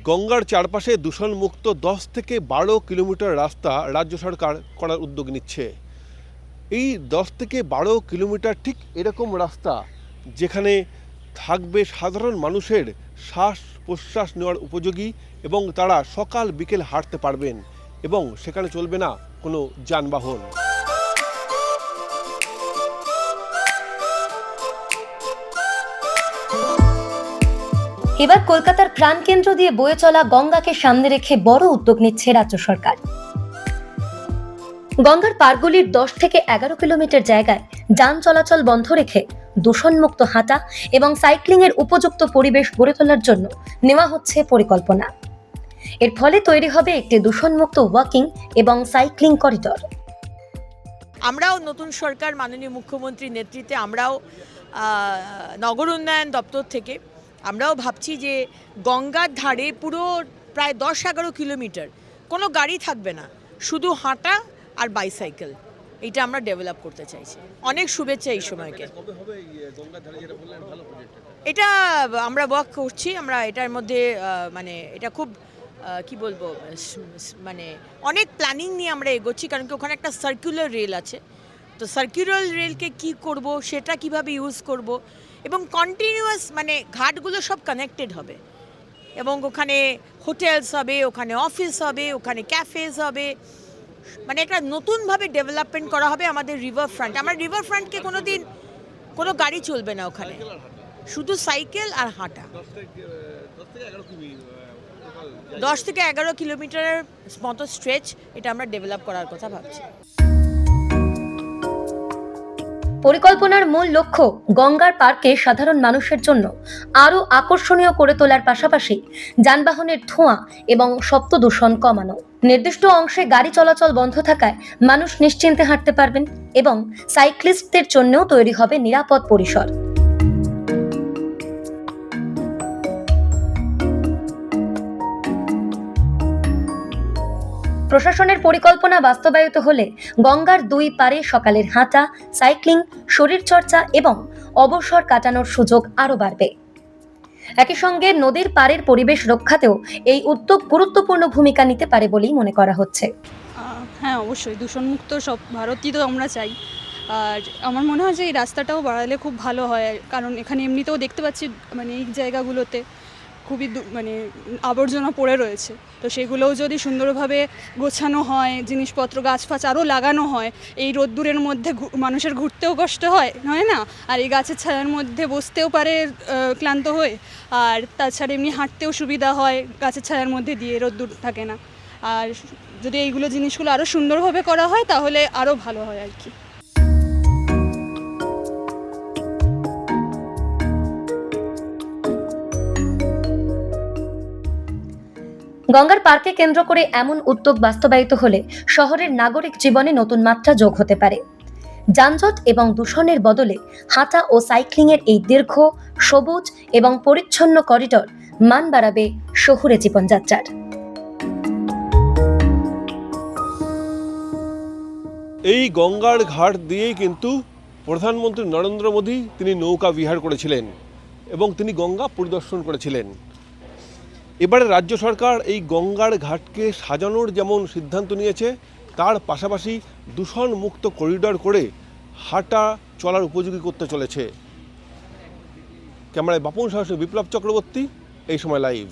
গঙ্গার চারপাশে দূষণমুক্ত 10 থেকে 12 কিলোমিটার রাস্তা রাজ্য সরকার করার উদ্যোগ নিচ্ছে। এই 10 থেকে 12 কিলোমিটার ঠিক এরকম রাস্তা যেখানে থাকবে সাধারণ মানুষের শ্বাস প্রশ্বাস নেওয়ার উপযোগী এবং তারা সকাল বিকেল হাঁটতে পারবেন এবং সেখানে চলবে না কোনো যানবাহন। এবার কলকাতার প্রাণকেন্দ্র দিয়ে বয়ে চলা গঙ্গাকে সামনে রেখে বড় উদ্যোগ নিচ্ছে রাজ্য সরকার। গঙ্গার পাড়গুলির 10 থেকে 11 কিলোমিটার জায়গায় যান চলাচল বন্ধ রেখে দূষণমুক্ত হাঁটা এবং সাইক্লিং এর উপযুক্ত পরিবেশ গড়ে তোলার জন্য নেওয়া হচ্ছে পরিকল্পনা। এর ফলে তৈরি হবে একটি দূষণমুক্ত ওয়াকিং এবং সাইক্লিং করিডর। আমরাও নতুন সরকার মাননীয় মুখ্যমন্ত্রীর নেতৃত্বে আমরাও নগর উন্নয়ন দপ্তর থেকে আমরাও ভাবছি যে গঙ্গার ধারে পুরো প্রায় 10-11 কিলোমিটার কোনো গাড়ি থাকবে না, শুধু হাঁটা আর বাইসাইকেল, এটা আমরা ডেভেলপ করতে চাইছি। অনেক শুভেচ্ছা এই সময়কে। এটা আমরা ওয়ার্ক করছি, আমরা এটার মধ্যে মানে এটা খুব কি বলবো মানে অনেক প্ল্যানিং নিয়ে আমরা এগোচ্ছি, কারণ কি ওখানে একটা সার্কুলার রেল আছে। তো সার্কুলার রেলকে কি করব, সেটা কিভাবে ইউজ করব এবং কন্টিনিউয়াস মানে ঘাটগুলো সব কানেক্টেড হবে এবং ওখানে হোটেলস হবে, ওখানে অফিস হবে, ওখানে ক্যাফেজ হবে, মানে একটা নতুনভাবে ডেভেলপমেন্ট করা হবে আমাদের রিভার ফ্রন্ট। আমার রিভার ফ্রন্টকে কোনোদিন কোনো গাড়ি চলবে না ওখানে, শুধু সাইকেল আর হাঁটা। 10 থেকে 11 কিলোমিটারের মতো স্ট্রেচ এটা আমরা ডেভেলপ করার কথা ভাবছি। পরিকল্পনার মূল লক্ষ্য গঙ্গার পার্কে সাধারণ মানুষের জন্য আরো আকর্ষণীয় করে তোলার পাশাপাশি যানবাহনের ধোঁয়া এবং শব্দ দূষণ কমানো। নির্দিষ্ট অংশে গাড়ি চলাচল বন্ধ থাকায় মানুষ নিশ্চিন্তে হাঁটতে পারবেন এবং সাইক্লিস্টদের জন্যও তৈরি হবে নিরাপদ পরিসর। প্রশাসনের পরিকল্পনা বাস্তবায়িত হলে গঙ্গার দুই পারে সকালের হাঁটা, সাইক্লিং, শরীরচর্চা এবং অবসর কাটানোর সুযোগ আরো বাড়বে। একই সঙ্গে নদীর পাড়ের পরিবেশ রক্ষাতেও এই উদ্যোগ গুরুত্বপূর্ণ ভূমিকা নিতে পারে বলেই মনে করা হচ্ছে। হ্যাঁ, অবশ্যই দূষণমুক্ত সব ভারতই তো আমরা চাই। আর আমার মনে হয় যে এই রাস্তাটাও বাড়ালে খুব ভালো হয়, কারণ এখানে এমনিতেও দেখতে পাচ্ছি মানে এই জায়গাগুলোতে খুবই মানে আবর্জনা পড়ে রয়েছে। তো সেগুলোও যদি সুন্দরভাবে গোছানো হয়, জিনিসপত্র গাছ ফাছ আরও লাগানো হয়, এই রোদ্দুরের মধ্যে মানুষের ঘুরতেও কষ্ট হয় না, আর এই গাছের ছায়ার মধ্যে বসতেও পারে ক্লান্ত হয়ে, আর তাছাড়া এমনি হাঁটতেও সুবিধা হয়, গাছের ছায়ার মধ্যে দিয়ে রোদ্দুর থাকে না। আর যদি এইগুলো জিনিসগুলো আরও সুন্দরভাবে করা হয় তাহলে আরও ভালো হয় আর কি। গঙ্গার পার্কে কেন্দ্র করে এমন উদ্যোগ বাস্তবায়িত হলে শহরের নাগরিক জীবনে নতুন মাত্রা যোগ হতে পারে। যানজট এবং দূষণের বদলে হাঁটা ও সাইক্লিং এর এই দীর্ঘ, সবুজ এবং পরিচ্ছন্ন করিডর মান বাড়াবে শহুরে জীবনযাত্রার। এই গঙ্গার ঘাট দিয়েই কিন্তু প্রধানমন্ত্রী নরেন্দ্র মোদী তিনি নৌকা বিহার করেছিলেন এবং তিনি গঙ্গা পরিদর্শন করেছিলেন। এবারে রাজ্য সরকার এই গঙ্গার ঘাটকে সাজানোর যেমন সিদ্ধান্ত নিয়েছে, তার পাশাপাশি দূষণমুক্ত করিডর করে হাঁটা চলার উপযোগী করতে চলেছে। ক্যামেরায় বাপন সাহসী, বিপ্লব চক্রবর্তী, এই সময় লাইভ।